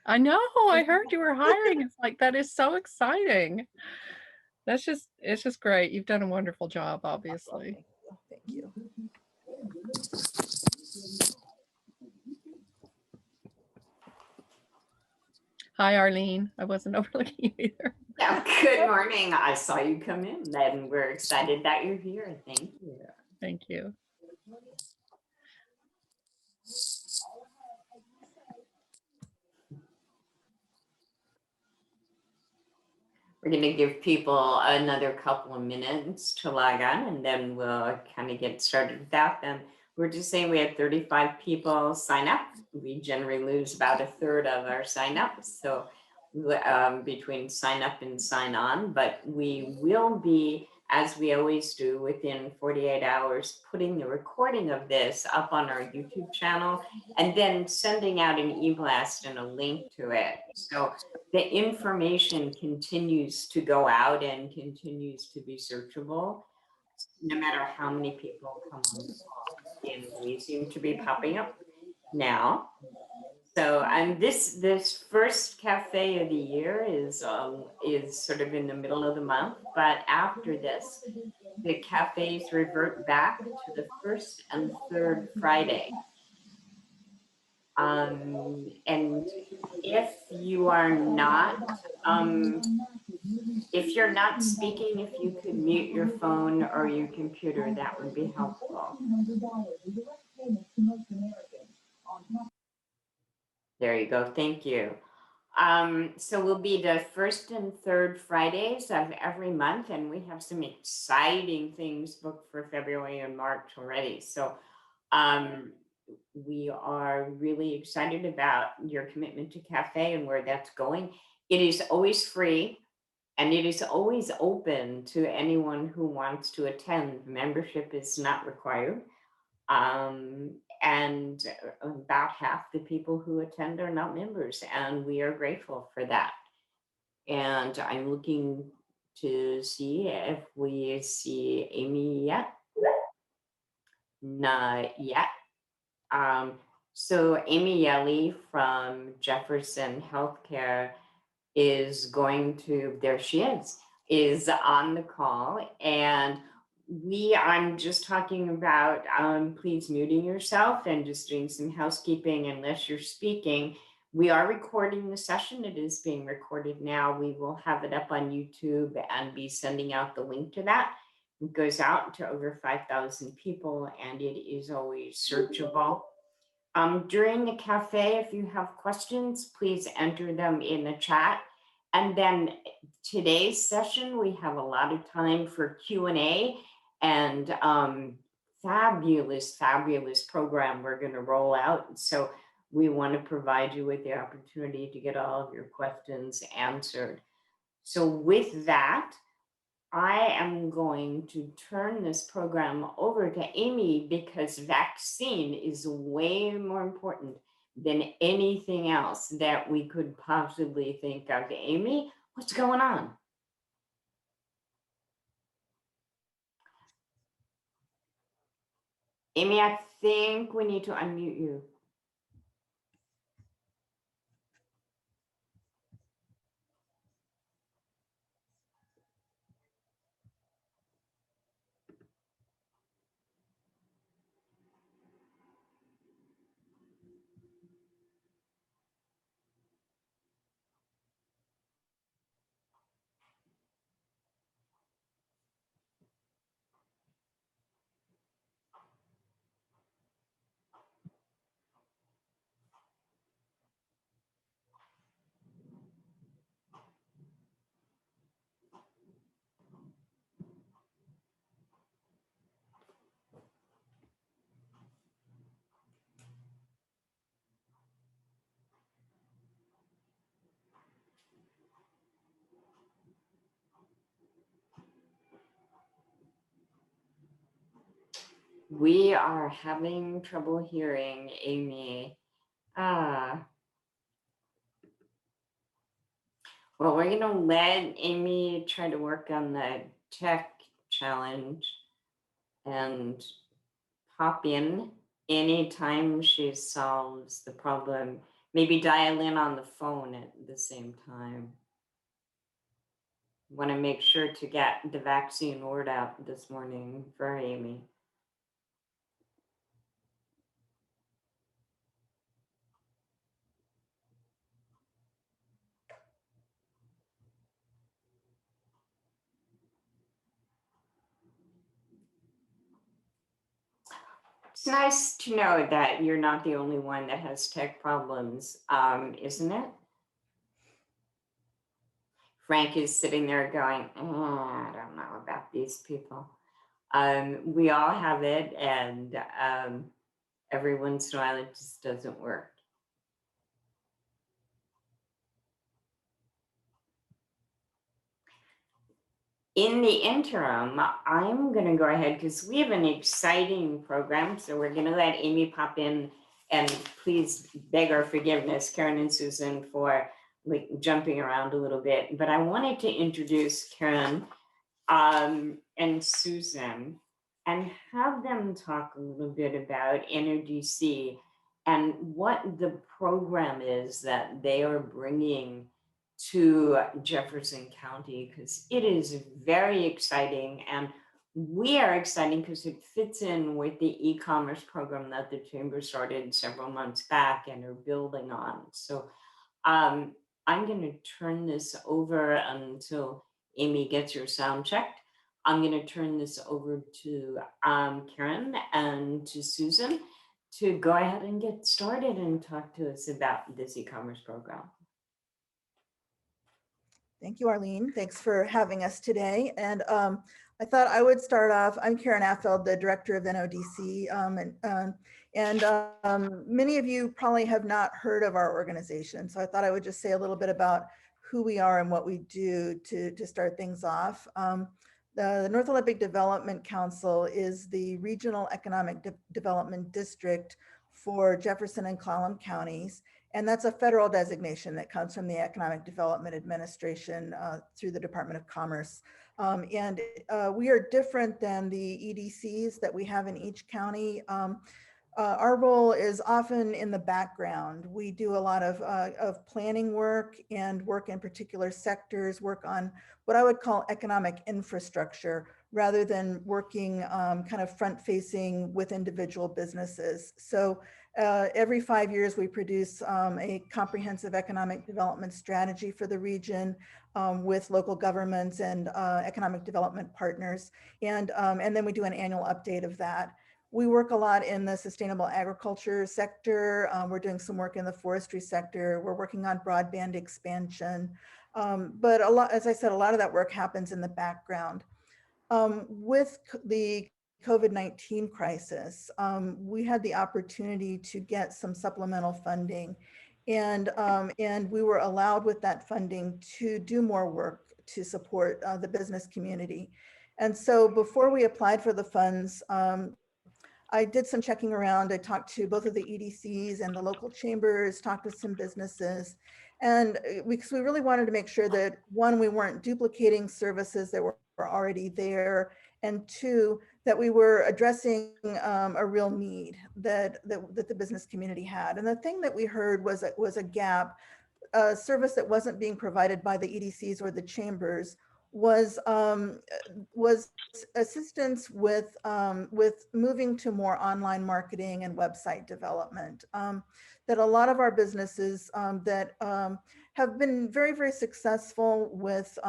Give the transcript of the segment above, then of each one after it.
I know, I heard you were hiring. It's like, that is so exciting. It's just great. You've done a wonderful job, Well, obviously. thank you. Hi, Arlene. I wasn't overlooking you either. Yeah, good morning. I saw you come in and we're excited that you're here. Thank you. Thank you. We're going to give people another couple of minutes to log on and then we'll kind of get started without them. We're just saying we had 35 people sign up. We generally lose about a third of our sign ups. So between sign up and sign on, but we will be, as we always do, within 48 hours, putting the recording of this up on our YouTube channel and then sending out an e-blast and a link to it. So the information continues to go out and continues to be searchable, no matter how many people come on the call. And we seem to be popping up now. So, and this first cafe of the year is sort of in the middle of the month, but after this, the cafes revert back to the first and third Friday. And if you are not, if you're not speaking, if you could mute your phone or your computer, that would be helpful. There you go. Thank you. So we'll be the first and third Fridays of every month, and we have some exciting things booked for February and March already. So we are really excited about your commitment to cafe and where that's going. It is always free and it is always open to anyone who wants to attend. Membership is not required. And about half the people who attend are not members, and we are grateful for that. And I'm looking to see if we see Amy yet. Not yet. So Amy Yelly from Jefferson Healthcare is going to, there she is on the call. And I'm just talking about please muting yourself and just doing some housekeeping unless you're speaking. We are recording the session. It is being recorded now. We will have it up on YouTube and be sending out the link to that. It goes out to over 5,000 people and it is always searchable. During the cafe, if you have questions, please enter them in the chat. And then today's session, we have a lot of time for Q&A and fabulous program we're going to roll out. So we want to provide you with the opportunity to get all of your questions answered. So with that, I am going to turn this program over to Amy because vaccine is way more important than anything else that we could possibly think of. Amy, what's going on? Amy, I think we need to unmute you. We are having trouble hearing Amy. Well, we're going to let Amy try to work on the tech challenge and pop in anytime she solves the problem. Maybe dial in on the phone at the same time. Want to make sure to get the vaccine word out this morning for Amy. It's nice to know that you're not the only one that has tech problems, isn't it? Frank is sitting there going, I don't know about these people. We all have it, and every once in a while it just doesn't work. In the interim, I'm going to go ahead because we have an exciting program. So we're going to let Amy pop in, and please beg our forgiveness, Karen and Susan, for like jumping around a little bit. But I wanted to introduce Karen and Susan and have them talk a little bit about NODC and what the program is that they are bringing to Jefferson County, because it is very exciting, and we are exciting because it fits in with the e-commerce program that the chamber started several months back and are building on. So I'm going to turn this over until Amy gets your sound checked. I'm going to turn this over to Karen and to Susan to go ahead and get started and talk to us about this e-commerce program. Thank you, Arlene. Thanks for having us today. And I thought I would start off. I'm Karen Affeld, the director of NODC. Many of you probably have not heard of our organization. So I thought I would just say a little bit about who we are and what we do to start things off. The North Olympic Development Council is the regional economic development district for Jefferson and Clallam counties. And that's a federal designation that comes from the Economic Development Administration through the Department of Commerce. We are different than the EDCs that we have in each county. Our role is often in the background. We do a lot of planning work and work in particular sectors, work on what I would call economic infrastructure, rather than working kind of front facing with individual businesses. So every 5 years, we produce a comprehensive economic development strategy for the region with local governments and economic development partners. And then we do an annual update of that. We work a lot in the sustainable agriculture sector. We're doing some work in the forestry sector. We're working on broadband expansion. But as I said, a lot of that work happens in the background. With the COVID-19 crisis, we had the opportunity to get some supplemental funding, and we were allowed with that funding to do more work to support the business community. And so before we applied for the funds, I did some checking around. I talked to both of the EDCs and the local chambers, talked with some businesses, and because we really wanted to make sure that, one, we weren't duplicating services that were already there, and two, that we were addressing a real need that the business community had. And the thing that we heard was a gap, a service that wasn't being provided by the EDCs or the chambers was assistance with moving to more online marketing and website development. That a lot of our businesses that have been very, very successful with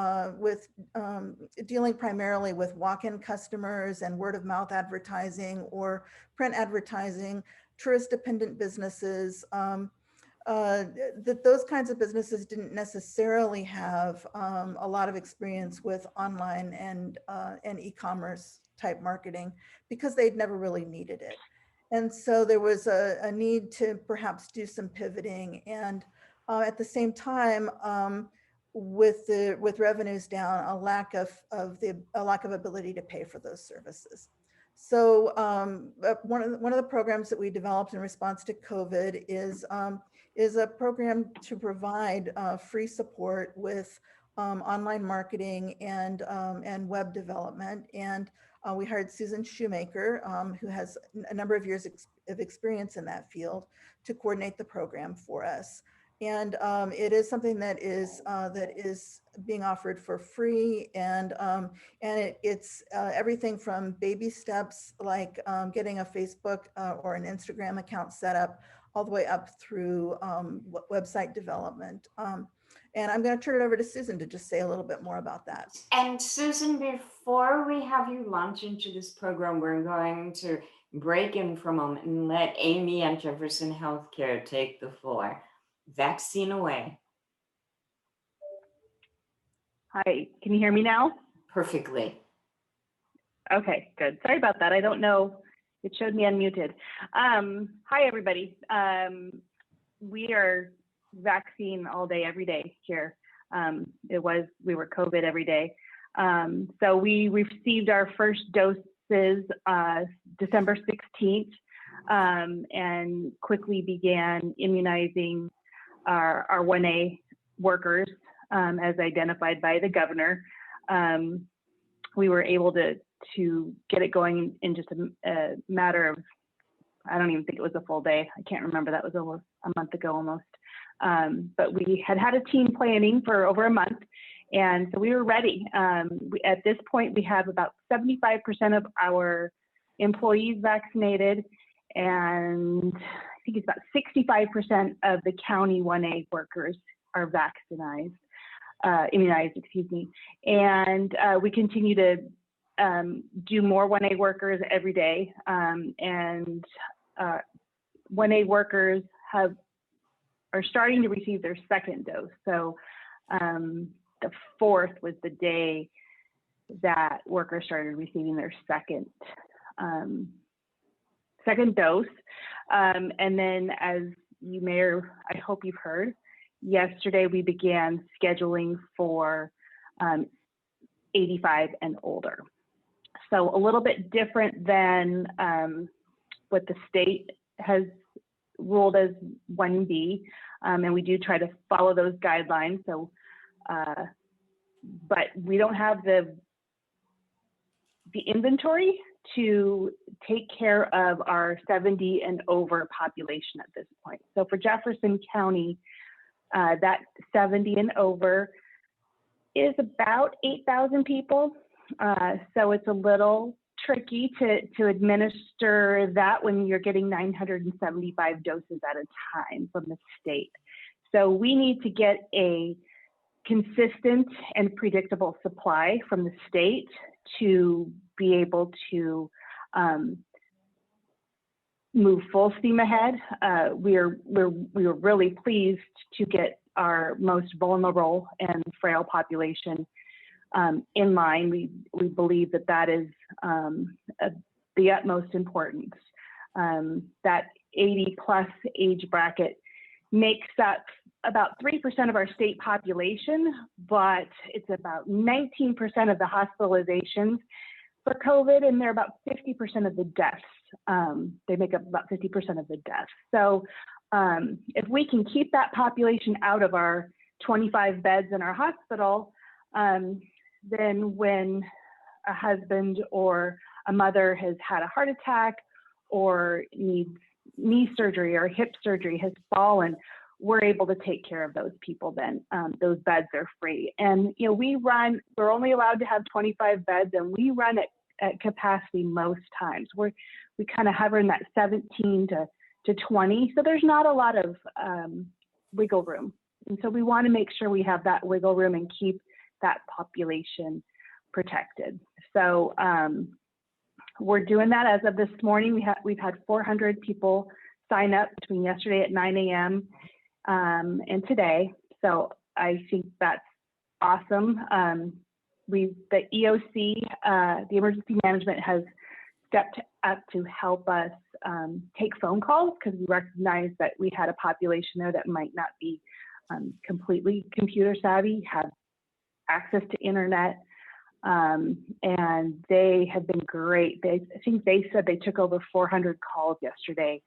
dealing primarily with walk-in customers and word of mouth advertising or print advertising, tourist-dependent businesses, that those kinds of businesses didn't necessarily have a lot of experience with online and e-commerce type marketing because they'd never really needed it. And so there was a need to perhaps do some pivoting, and at the same time, with revenues down, a lack of ability to pay for those services. So one of the programs that we developed in response to COVID is a program to provide free support with online marketing and web development. And We hired Susan Shoemaker, who has a number of years of experience in that field, to coordinate the program for us. And it is something that is being offered for free, and it's everything from baby steps like getting a Facebook or an Instagram account set up, all the way up through website development. And I'm going to turn it over to Susan to just say a little bit more about that. And Susan, before we have you launch into this program, we're going to break in for a moment and let Amy at Jefferson Healthcare take the floor. Vaccine away. Hi, can you hear me now? Perfectly. Okay, good. Sorry about that. I don't know. It showed me unmuted. Hi, everybody. We are vaccine all day, every day here. We were COVID every day. So we received our first doses December 16th and quickly began immunizing our 1A workers as identified by the governor. We were able to get it going in just a matter of, I don't even think it was a full day. I can't remember. That was almost a month ago almost. But we had a team planning for over a month. And so we were ready. At this point, we have about 75% of our employees vaccinated. And I think it's about 65% of the county 1A workers are immunized, excuse me. And we continue to do more 1A workers every day. And 1A workers are starting to receive their second dose. So the 4th was the day that workers started receiving their second dose. And then, as you may, or I hope you've heard, yesterday we began scheduling for 85 and older. So a little bit different than what the state has ruled as 1B, and we do try to follow those guidelines. So, but we don't have the inventory to take care of our 70 and over population at this point. So for Jefferson County, that 70 and over is about 8,000 people. So it's a little tricky to administer that when you're getting 975 doses at a time from the state. So we need to get a consistent and predictable supply from the state to be able to move full steam ahead. We were really pleased to get our most vulnerable and frail population in line. We believe that is the utmost importance. That 80 plus age bracket makes up about 3% of our state population, but it's about 19% of the hospitalizations for COVID, and they're about 50% of the deaths. They make up about 50% of the deaths. So if we can keep that population out of our 25 beds in our hospital, then when a husband or a mother has had a heart attack or needs knee surgery or hip surgery, has fallen, we're able to take care of those people then. Those beds are free. And, you know, we're only allowed to have 25 beds, and we run at capacity most times. We kind of hover in that 17 to 20. So there's not a lot of wiggle room. And so we want to make sure we have that wiggle room and keep that population protected. So we're doing that as of this morning. We've had 400 people sign up between yesterday at 9 a.m. And today. So I think that's awesome. The EOC, the emergency management, has stepped up to help us take phone calls, because we recognize that we had a population there that might not be completely computer savvy, have access to internet, and they have been great. I think they said they took over 400 calls yesterday,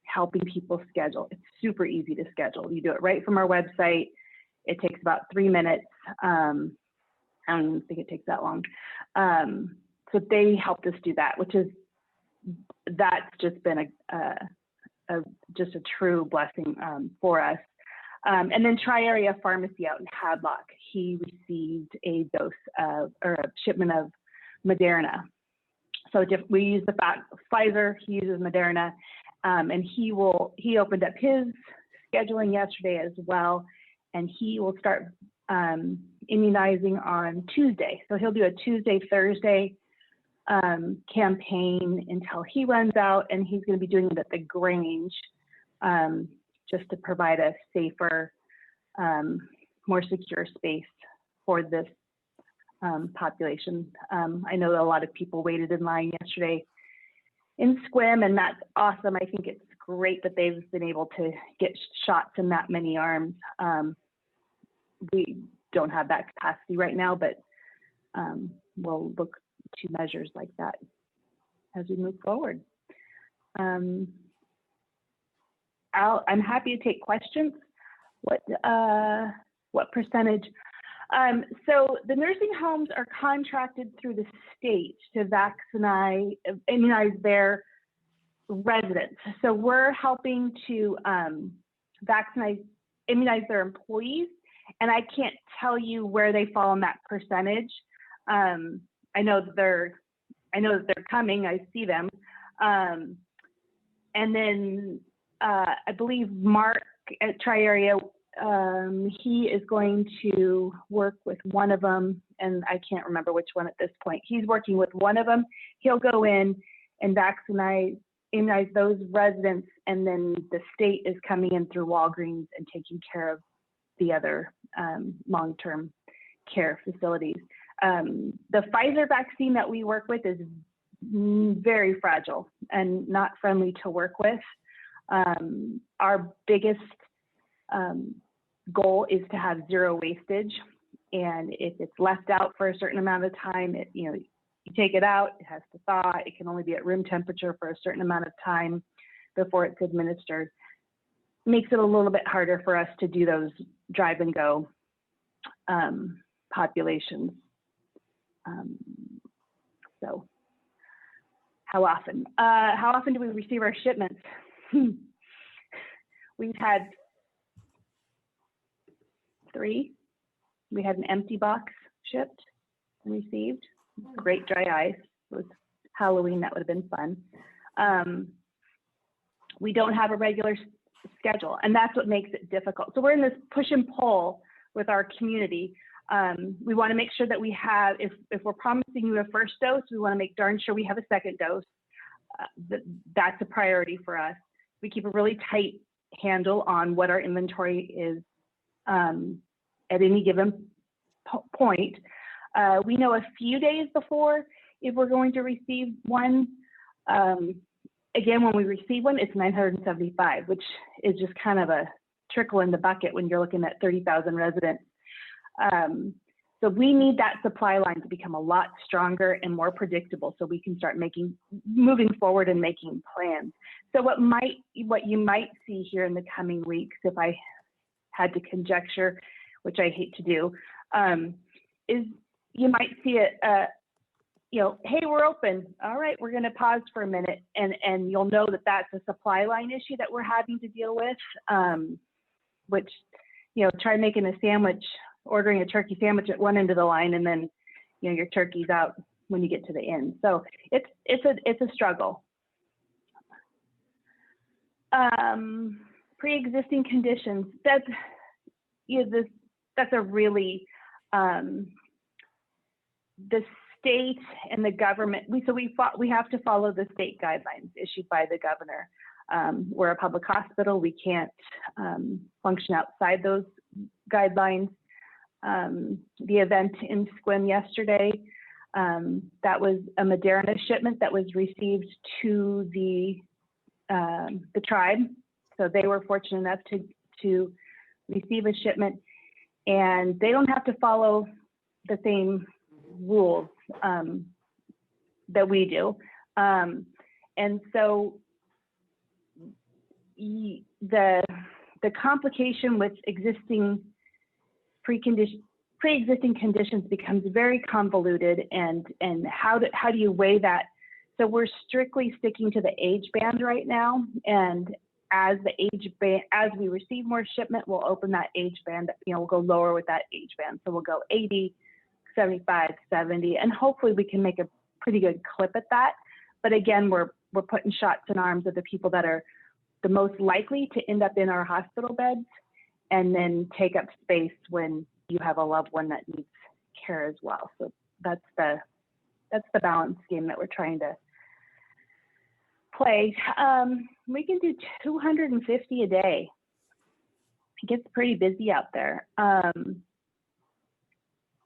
helping people schedule. It's super easy to schedule. You do it right from our website. It takes about 3 minutes. I don't even think it takes that long. so they helped us do that, that's just been just a true blessing for us. And then Tri-Area Pharmacy out in Hadlock, he received a shipment of Moderna. So we use the Pfizer, he uses Moderna, and he opened up his scheduling yesterday as well, and he will start immunizing on Tuesday. So he'll do a Tuesday, Thursday campaign until he runs out, and he's going to be doing it at the Grange, just to provide a safer, more secure space for this population. I know that a lot of people waited in line yesterday in Squim, and that's awesome. I think it's great that they've been able to get shots in that many arms. We don't have that capacity right now, but we'll look to measures like that as we move forward. I'm happy to take questions. What percentage? So the nursing homes are contracted through the state to immunize their residents. So we're helping to immunize their employees, and I can't tell you where they fall in that percentage. I know that they're coming. I see them, and then I believe Mark at Tri-Area, he is going to work with one of them, and I can't remember which one at this point. He's working with one of them. He'll go in and immunize those residents, and then the state is coming in through Walgreens and taking care of the other long-term care facilities. The Pfizer vaccine that we work with is very fragile and not friendly to work with. Our biggest goal is to have zero wastage, and if it's left out for a certain amount of time, you take it out, it has to thaw, it can only be at room temperature for a certain amount of time before it's administered. Makes it a little bit harder for us to do those drive and go populations. So how often do we receive our shipments? We've had 3. We had an empty box shipped and received. Great dry ice. It was Halloween, that would have been fun. We don't have a regular schedule, and that's what makes it difficult. So we're in this push and pull with our community. We want to make sure that we have, if we're promising you a first dose, we want to make darn sure we have a second dose. That's a priority for us. We keep a really tight handle on what our inventory is at any given point. We know a few days before if we're going to receive one. Again, when we receive one, it's 975, which is just kind of a trickle in the bucket when you're looking at 30,000 residents. So we need that supply line to become a lot stronger and more predictable so we can start moving forward and making plans. So what you might see here in the coming weeks, if I had to conjecture, which I hate to do, is you might see hey, we're open. All right, we're going to pause for a minute, and you'll know that that's a supply line issue that we're having to deal with, which, try making a sandwich, ordering a turkey sandwich at one end of the line, and then, your turkey's out when you get to the end. So it's a struggle. Pre-existing conditions. That's a really the state and the government. We have to follow the state guidelines issued by the governor. We're a public hospital. We can't function outside those guidelines. The event in Squim yesterday, that was a Moderna shipment that was received to the tribe. So they were fortunate enough to receive a shipment, and they don't have to follow the same rules that we do. And so the complication with existing pre-existing conditions becomes very convoluted, and how do you weigh that? So we're strictly sticking to the age band right now, and as we receive more shipment, we'll open that age band. We'll go lower with that age band. So we'll go 80, 75, 70, and hopefully we can make a pretty good clip at that. But again, we're putting shots in arms of the people that are the most likely to end up in our hospital beds, and then take up space when you have a loved one that needs care as well. So that's the balance game that we're trying to play. We can do 250 a day. It gets pretty busy out there.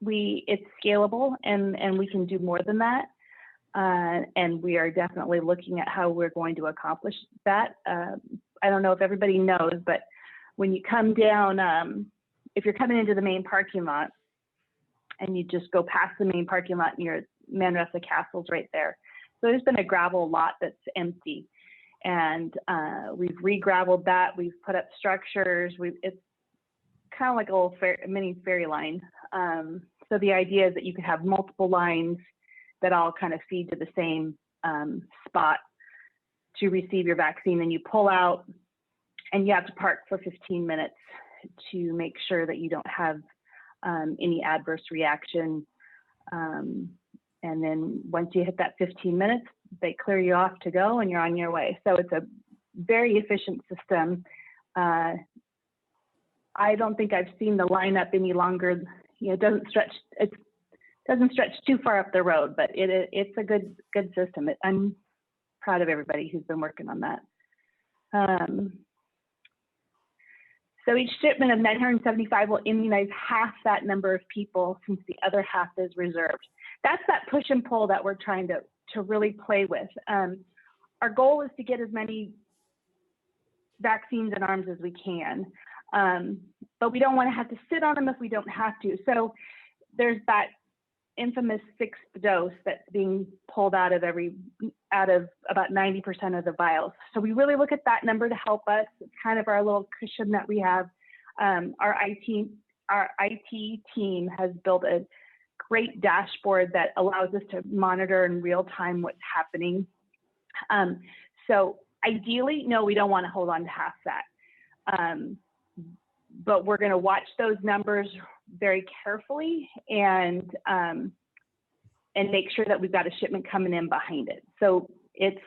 It's scalable, and we can do more than that. And we are definitely looking at how we're going to accomplish that. I don't know if everybody knows, but when you come down, if you're coming into the main parking lot and you just go past the main parking lot, and your Manresa Castle's right there. So there's been a gravel lot that's empty, and we've re-graveled that. We've put up structures. It's kind of like a little mini fairy line. So the idea is that you could have multiple lines that all kind of feed to the same spot to receive your vaccine. And you pull out, and you have to park for 15 minutes to make sure that you don't have any adverse reaction. And then once you hit that 15 minutes, they clear you off to go, and you're on your way. So it's a very efficient system. I don't think I've seen the lineup any longer. It doesn't stretch. It doesn't stretch too far up the road, but it's a good system. I'm proud of everybody who's been working on that. So each shipment of 975 will immunize half that number of people, since the other half is reserved. That's that push and pull that we're trying to really play with. Our goal is to get as many vaccines in arms as we can, but we don't want to have to sit on them if we don't have to. So there's that infamous 6th dose that's being pulled out of about 90% of the vials. So we really look at that number to help us. It's kind of our little cushion that we have. Our IT team has built a great dashboard that allows us to monitor in real time what's happening. So ideally, no, we don't want to hold on to half that. But we're going to watch those numbers very carefully, and make sure that we've got a shipment coming in behind it. So it's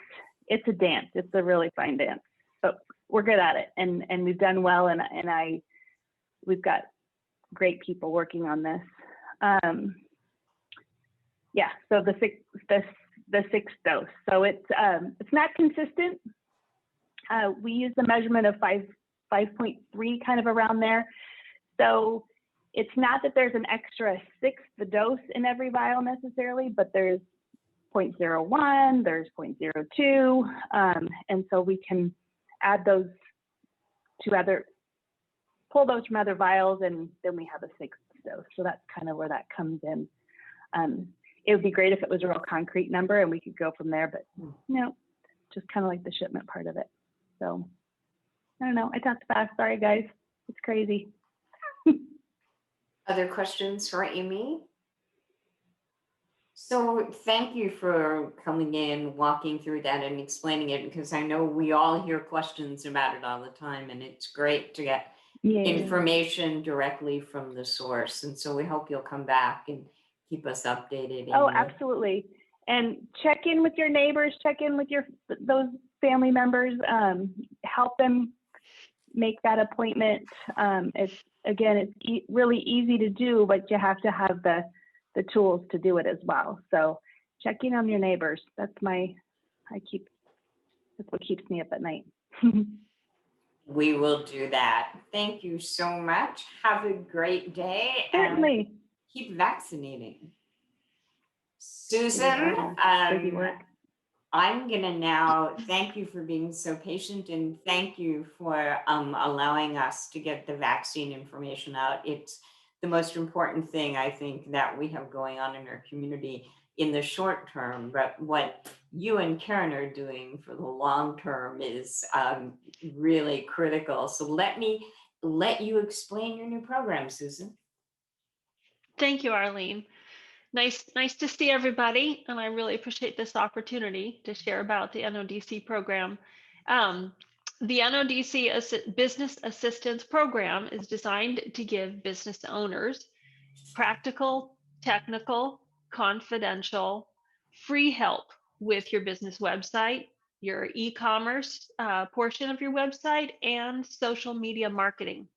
a dance. It's a really fine dance, but we're good at it, and we've done well, and we've got great people working on this. Yeah. So the sixth dose. So it's not consistent. We use the measurement of 5.3, kind of around there. So it's not that there's an extra 6th dose in every vial necessarily, but there's 0.01, there's 0.02, and so we can add those to pull those from other vials, and then we have a 6th dose. So that's kind of where that comes in. It would be great if it was a real concrete number and we could go from there, but no, just kind of like the shipment part of it. So I don't know. I talked fast. Sorry, guys. It's crazy. Other questions for Amy? So thank you for coming in, walking through that and explaining it, because I know we all hear questions about it all the time, and it's great to get information directly from the source. And so we hope you'll come back and keep us updated. Oh, absolutely. And check in with your neighbors, check in with those family members, help them make that appointment. It's really easy to do, but you have to have the tools to do it as well. So check in on your neighbors. That's what keeps me up at night. We will do that. Thank you so much. Have a great day. Certainly. And keep vaccinating. Susan, I'm gonna now thank you for being so patient, and thank you for allowing us to get the vaccine information out. It's the most important thing, I think, that we have going on in our community in the short term, but what you and Karen are doing for the long term is really critical. So let me let you explain your new program, Susan. Thank you, Arlene. Nice to see everybody, and I really appreciate this opportunity to share about the NODC program. Um, the NODC Business Assistance Program is designed to give business owners practical, technical, confidential, free help with your business website, your e-commerce portion of your website, and social media marketing.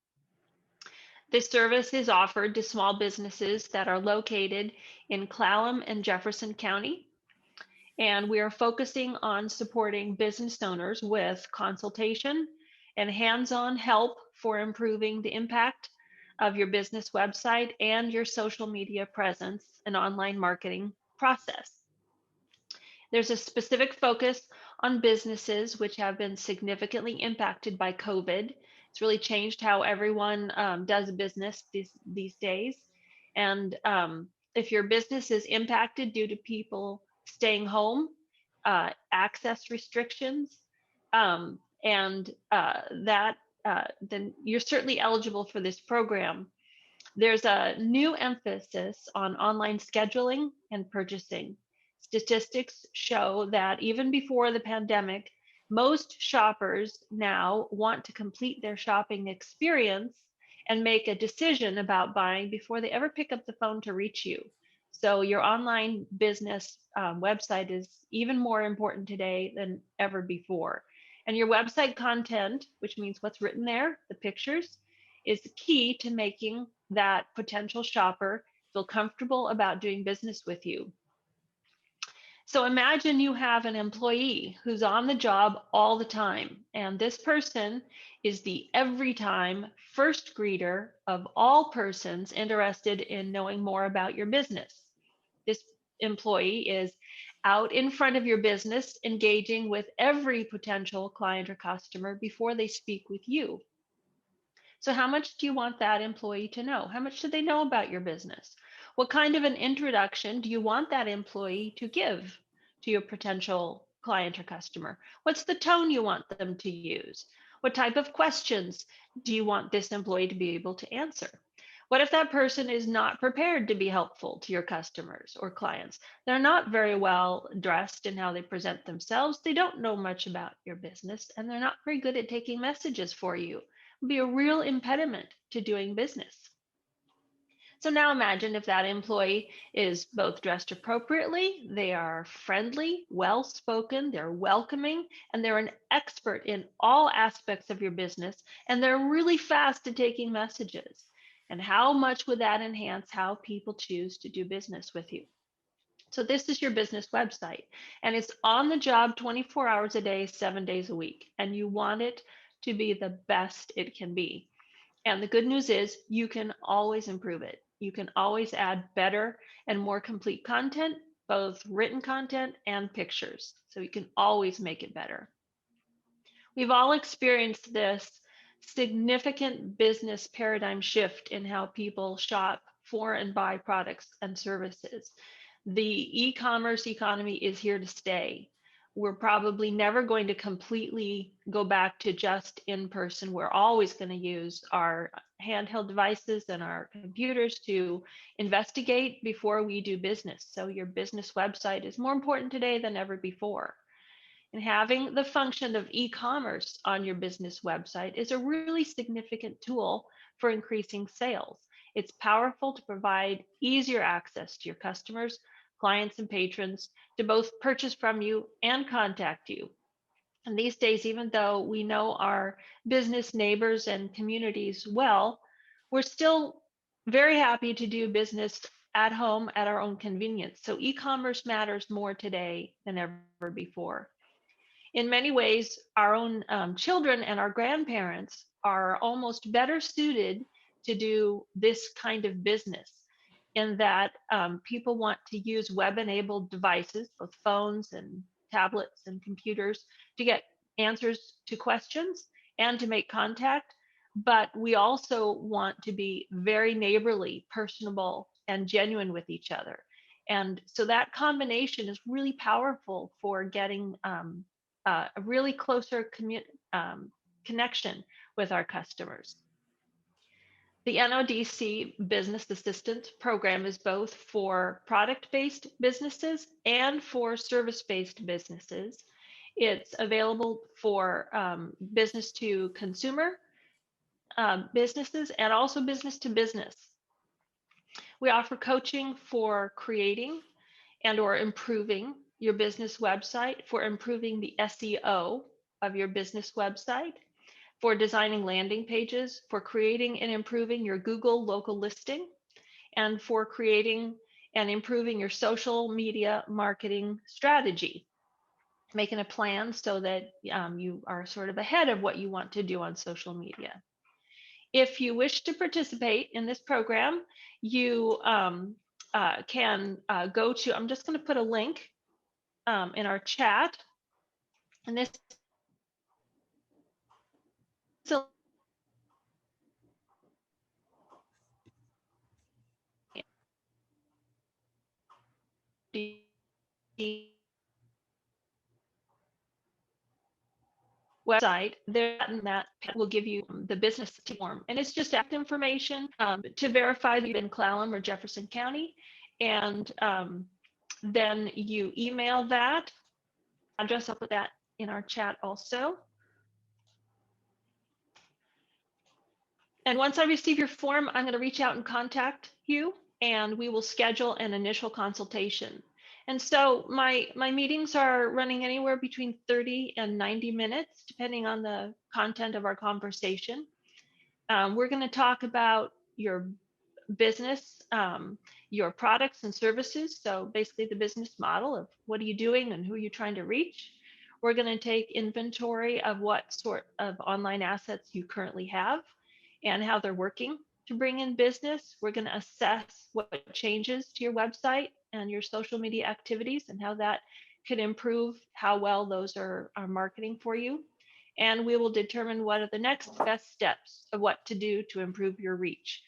This service is offered to small businesses that are located in Clallam and Jefferson County. And we are focusing on supporting business owners with consultation and hands-on help for improving the impact of your business website and your social media presence and online marketing process. There's a specific focus on businesses which have been significantly impacted by COVID. It's really changed how everyone does business these days. And if your business is impacted due to people staying home, access restrictions, then you're certainly eligible for this program. There's a new emphasis on online scheduling and purchasing. Statistics show that even before the pandemic, most shoppers now want to complete their shopping experience and make a decision about buying before they ever pick up the phone to reach you. So your online business website is even more important today than ever before. And your website content, which means what's written there, the pictures, is key to making that potential shopper feel comfortable about doing business with you. So imagine you have an employee who's on the job all the time, and this person is the every time first greeter of all persons interested in knowing more about your business. This employee is out in front of your business, engaging with every potential client or customer before they speak with you. So how much do you want that employee to know? How much do they know about your business? What kind of an introduction do you want that employee to give to your potential client or customer? What's the tone you want them to use? What type of questions do you want this employee to be able to answer? What if that person is not prepared to be helpful to your customers or clients? They're not very well dressed in how they present themselves. They don't know much about your business, and they're not very good at taking messages for you. Be a real impediment to doing business. So now imagine if that employee is both dressed appropriately, they are friendly, well-spoken, they're welcoming, and they're an expert in all aspects of your business, and they're really fast at taking messages. And how much would that enhance how people choose to do business with you? So this is your business website, and it's on the job 24 hours a day, 7 days a week, and you want it to be the best it can be. And the good news is you can always improve it. You can always add better and more complete content, both written content and pictures. So you can always make it better. We've all experienced this significant business paradigm shift in how people shop for and buy products and services. The e-commerce economy is here to stay. We're probably never going to completely go back to just in person. We're always going to use our handheld devices and our computers to investigate before we do business. So your business website is more important today than ever before. And having the function of e-commerce on your business website is a really significant tool for increasing sales. It's powerful to provide easier access to your customers, clients, and patrons to both purchase from you and contact you. And these days, even though we know our business neighbors and communities well, we're still very happy to do business at home at our own convenience. So e-commerce matters more today than ever before. In many ways, our own children and our grandparents are almost better suited to do this kind of business, in that people want to use web-enabled devices, both phones and tablets and computers, to get answers to questions and to make contact. But we also want to be very neighborly, personable, and genuine with each other. And so that combination is really powerful for getting a really closer connection with our customers. The NODC Business Assistant Program is both for product-based businesses and for service-based businesses. It's available for business to consumer businesses and also business to business. We offer coaching for creating and or improving your business website, for improving the SEO of your business website, for designing landing pages, for creating and improving your Google local listing, and for creating and improving your social media marketing strategy, making a plan so that you are sort of ahead of what you want to do on social media. If you wish to participate in this program, you can go to, I'm just going to put a link in our chat, and this is a website there, and that will give you the business form, and it's just act information to verify that you're in Clallam or Jefferson County, and then you email that address. I'll put that in our chat also. And once I receive your form, I'm going to reach out and contact you, and we will schedule an initial consultation. And so my meetings are running anywhere between 30 and 90 minutes, depending on the content of our conversation. We're going to talk about your business, your products and services. So basically the business model of what are you doing and who are you trying to reach. We're going to take inventory of what sort of online assets you currently have and how they're working to bring in business. We're going to assess what changes to your website and your social media activities and how that could improve how well those are marketing for you. And we will determine what are the next best steps of what to do to improve your reach.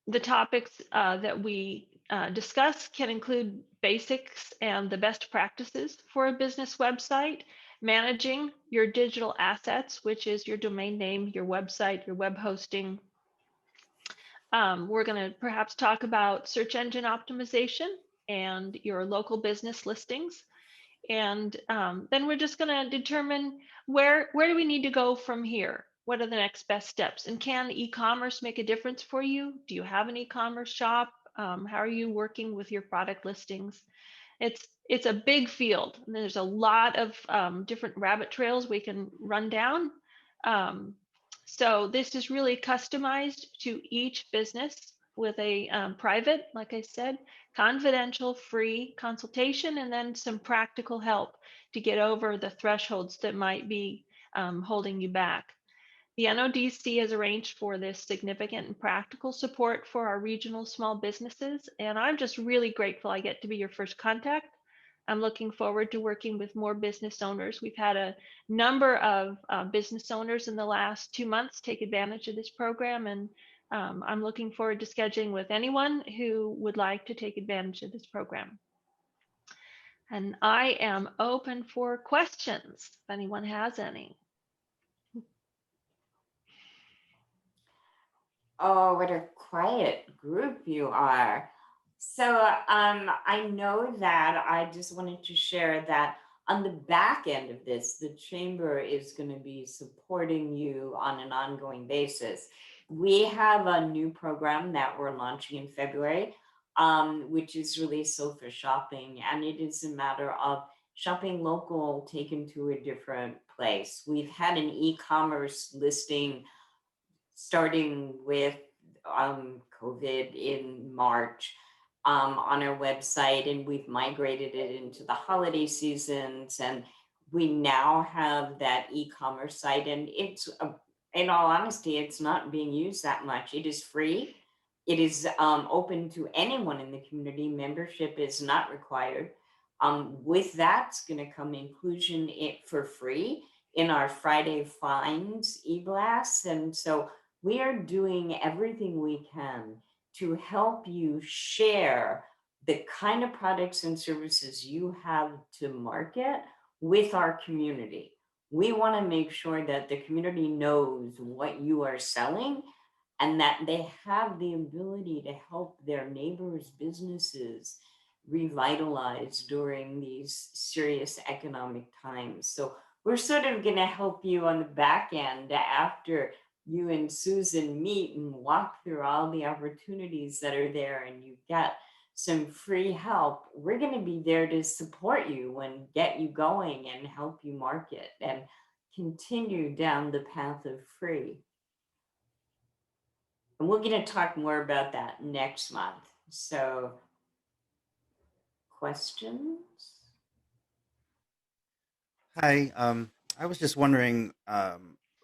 The topics that we discuss can include basics and the best practices for a business website, managing your digital assets, which is your domain name, your website, your web hosting. We're going to perhaps talk about search engine optimization and your local business listings. And then we're just going to determine where do we need to go from here? What are the next best steps? And can e-commerce make a difference for you? Do you have an e-commerce shop? How are you working with your product listings? It's a big field. And there's a lot of different rabbit trails we can run down. So this is really customized to each business with a private, like I said, confidential, free consultation, and then some practical help to get over the thresholds that might be holding you back. The NODC has arranged for this significant and practical support for our regional small businesses, and I'm just really grateful I get to be your first contact. I'm looking forward to working with more business owners. We've had a number of business owners in the last 2 months take advantage of this program, and I'm looking forward to scheduling with anyone who would like to take advantage of this program. And I am open for questions if anyone has any. Oh, what a quiet group you are. So I know that I just wanted to share that on the back end of this, the Chamber is going to be supporting you on an ongoing basis. We have a new program that we're launching in February, which is really Sofa Shopping, and it is a matter of shopping local taken to a different place. We've had an e-commerce listing starting with COVID in March on our website, and we've migrated it into the holiday seasons, and we now have that e-commerce site, and it's in all honesty, it's not being used that much. It is free. It is open to anyone in the community. Membership is not required. With that, it's going to come inclusion for free in our Friday Finds e-blast, and so we are doing everything we can to help you share the kind of products and services you have to market with our community. We want to make sure that the community knows what you are selling and that they have the ability to help their neighbors' businesses revitalize during these serious economic times. So we're sort of going to help you on the back end after you and Susan meet and walk through all the opportunities that are there, and you get some free help. We're going to be there to support you and get you going and help you market and continue down the path of free. And we're going to talk more about that next month. So, questions? Hi, I was just wondering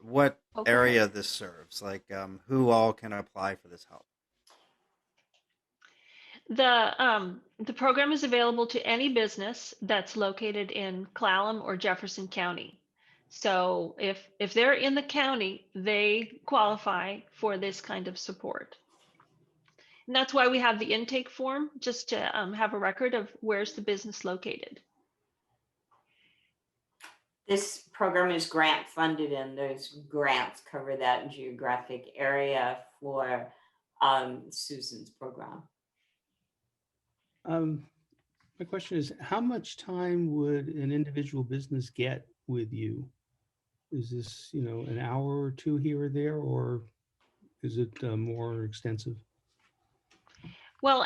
what Oh, go ahead. area this serves, like who all can apply for this help? The program is available to any business that's located in Clallam or Jefferson County. So if they're in the county, they qualify for this kind of support. And that's why we have the intake form, just to have a record of where's the business located. This program is grant funded, and those grants cover that geographic area for Susan's program. My question is, how much time would an individual business get with you? Is this, an hour or two here or there, or is it more extensive? Well,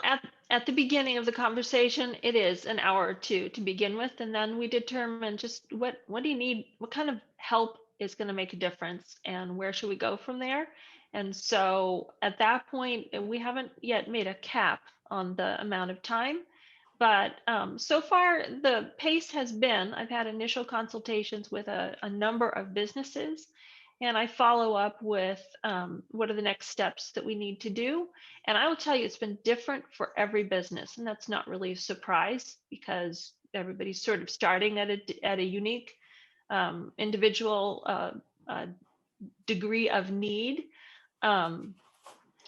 at the beginning of the conversation, it is an hour or two to begin with, and then we determine just what do you need, what kind of help is going to make a difference, and where should we go from there. And so at that point, we haven't yet made a cap on the amount of time, but so far the pace has been, I've had initial consultations with a number of businesses, and I follow up with what are the next steps that we need to do. And I will tell you, it's been different for every business, and that's not really a surprise because everybody's sort of starting at a unique individual degree of need.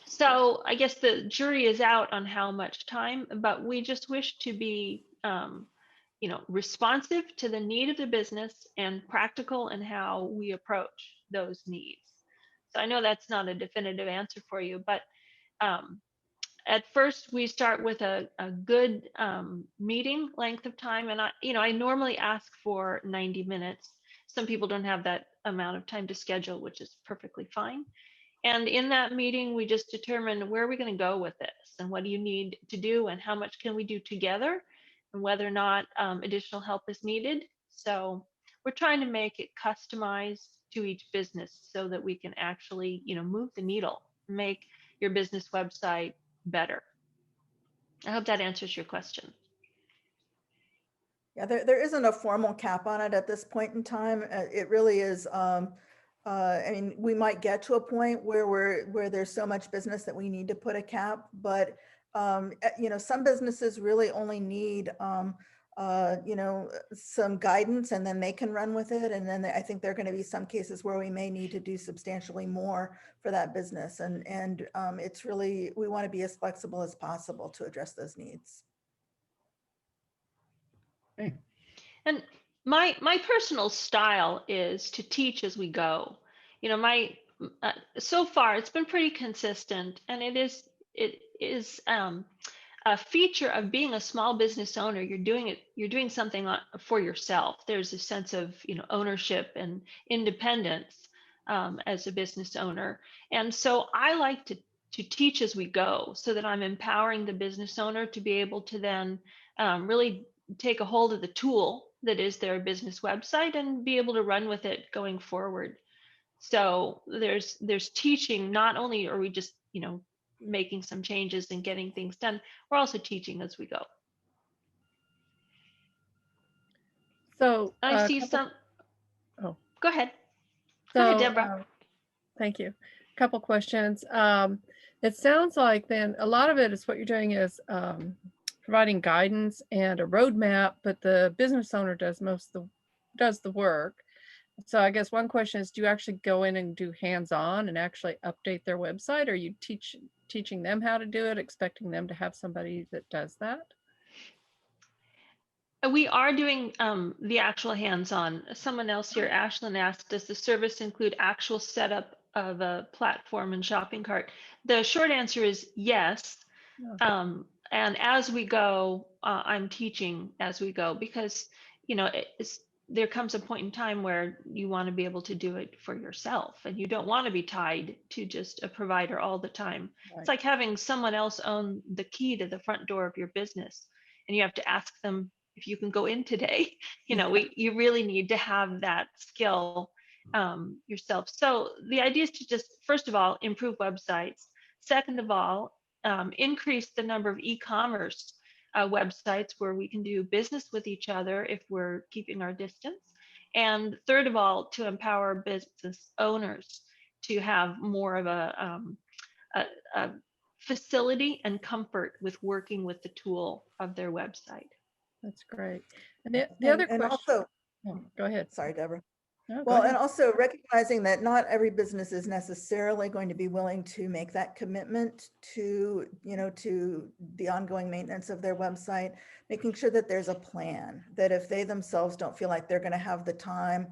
So I guess the jury is out on how much time, but we just wish to be responsive to the need of the business and practical in how we approach those needs. So I know that's not a definitive answer for you, but at first we start with a good meeting length of time. And I normally ask for 90 minutes. Some people don't have that amount of time to schedule, which is perfectly fine. And in that meeting, we just determine where are we going to go with this, and what do you need to do, and how much can we do together, and whether or not additional help is needed. So we're trying to make it customized to each business so that we can actually, move the needle, make your business website better. I hope that answers your question. Yeah, there isn't a formal cap on it at this point in time. It really is. I mean, we might get to a point where there's so much business that we need to put a cap, but some businesses really only need some guidance, and then they can run with it. And then I think there are going to be some cases where we may need to do substantially more for that business. And it's really, we want to be as flexible as possible to address those needs. Okay. And my personal style is to teach as we go. So far it's been pretty consistent, and it is a feature of being a small business owner. You're doing something for yourself. There's a sense of ownership and independence as a business owner, and so I like to teach as we go, so that I'm empowering the business owner to be able to then really take a hold of the tool that is their business website and be able to run with it going forward. So there's teaching. Not only are we just making some changes and getting things done, we're also teaching as we go. So I see some. Oh, go ahead. So, go ahead, Deborah. Thank you. A couple questions. It sounds like then a lot of it is what you're doing is providing guidance and a roadmap, but the business owner does the work. So I guess one question is, do you actually go in and do hands-on and actually update their website? Or are you teaching them how to do it, expecting them to have somebody that does that? We are doing the actual hands-on. Someone else here, Ashlyn, asked, does the service include actual setup a platform and shopping cart? The short answer is yes. Yeah. And as we go, I'm teaching as we go, because there comes a point in time where you want to be able to do it for yourself, and you don't want to be tied to just a provider all the time. Right. It's like having someone else own the key to the front door of your business, and you have to ask them if you can go in today. You really need to have that skill yourself. So the idea is to just, first of all, improve websites. Second of all, increase the number of e-commerce websites where we can do business with each other if we're keeping our distance. And third of all, to empower business owners to have more of a facility and comfort with working with the tool of their website. That's great. And the other And question. also, Oh, go ahead. sorry, Deborah. No, go Well, ahead. and also recognizing that not every business is necessarily going to be willing to make that commitment to, to the ongoing maintenance of their website, making sure that there's a plan, that if they themselves don't feel like they're going to have the time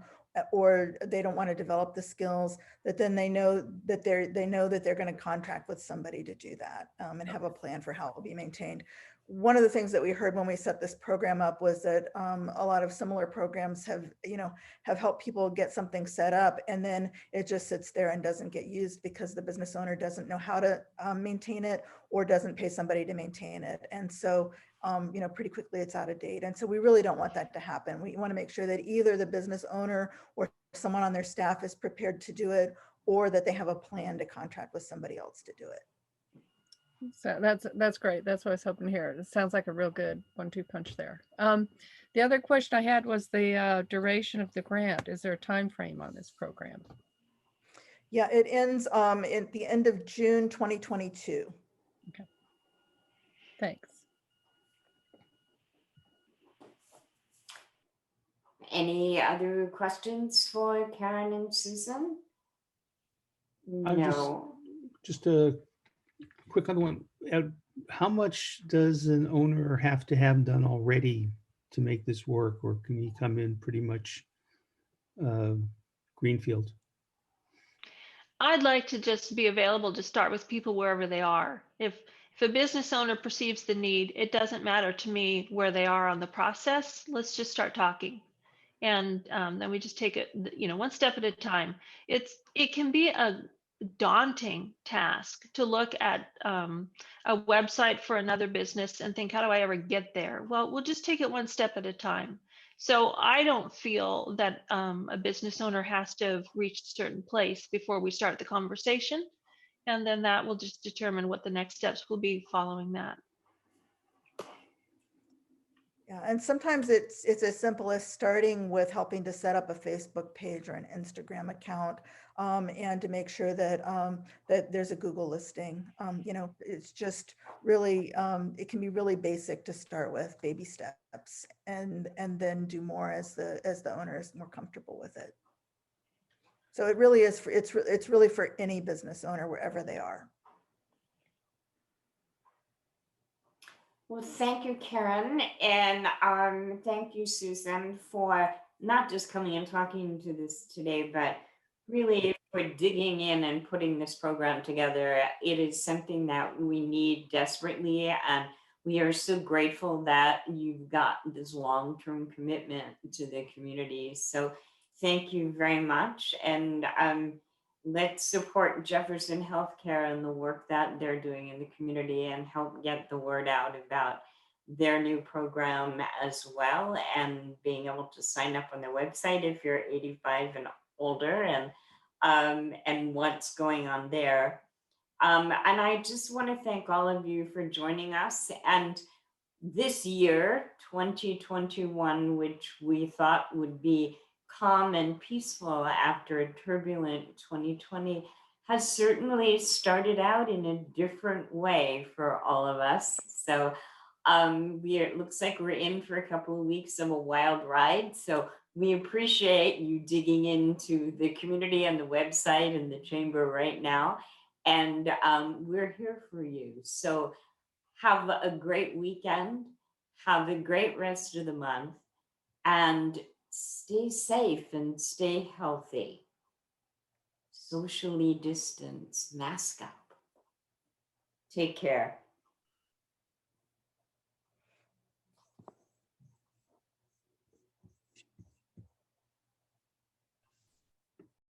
or they don't want to develop the skills, that then they know that they're going to contract with somebody to do that, and have a plan for how it will be maintained. One of the things that we heard when we set this program up was that a lot of similar programs have helped people get something set up, and then it just sits there and doesn't get used because the business owner doesn't know how to maintain it or doesn't pay somebody to maintain it. And so, pretty quickly it's out of date. And so we really don't want that to happen. We want to make sure that either the business owner or someone on their staff is prepared to do it, or that they have a plan to contract with somebody else to do it. So that's great. That's what I was hoping to hear. It sounds like a real good 1-2 punch there. The other question I had was the duration of the grant. Is there a time frame on this program? Yeah, it ends at the end of June 2022. Okay. Thanks. Any other questions for Karen and Susan? No. Just a quick other one. How much does an owner have to have done already to make this work, or can he come in pretty much greenfield? I'd like to just be available to start with people wherever they are. If a business owner perceives the need, it doesn't matter to me where they are on the process. Let's just start talking. And then we just take it, one step at a time. It can be a daunting task to look at a website for another business and think, how do I ever get there? Well, we'll just take it one step at a time. So I don't feel that a business owner has to have reached a certain place before we start the conversation. And then that will just determine what the next steps will be following that. Yeah, and sometimes it's as simple as starting with helping to set up a Facebook page or an Instagram account, and to make sure that that there's a Google listing. It's just really it can be really basic to start with, baby steps, and then do more as the owner is more comfortable with it. So it really is it's really for any business owner wherever they are. Well, thank you, Karen, and thank you, Susan, for not just coming and talking to this today, but really for digging in and putting this program together. It is something that we need desperately, and we are so grateful that you've got this long-term commitment to the community. So thank you very much, and let's support Jefferson Healthcare and the work that they're doing in the community and help get the word out about their new program as well, and being able to sign up on their website if you're 85 and older, and what's going on there. And I just want to thank all of you for joining us. And this year, 2021, which we thought would be calm and peaceful after a turbulent 2020, has certainly started out in a different way for all of us. So it looks like we're in for a couple of weeks of a wild ride. So we appreciate you digging into the community and the website and the chamber right now. And we're here for you. So have a great weekend. Have a great rest of the month. And stay safe and stay healthy. So socially distance, mask up. Take care.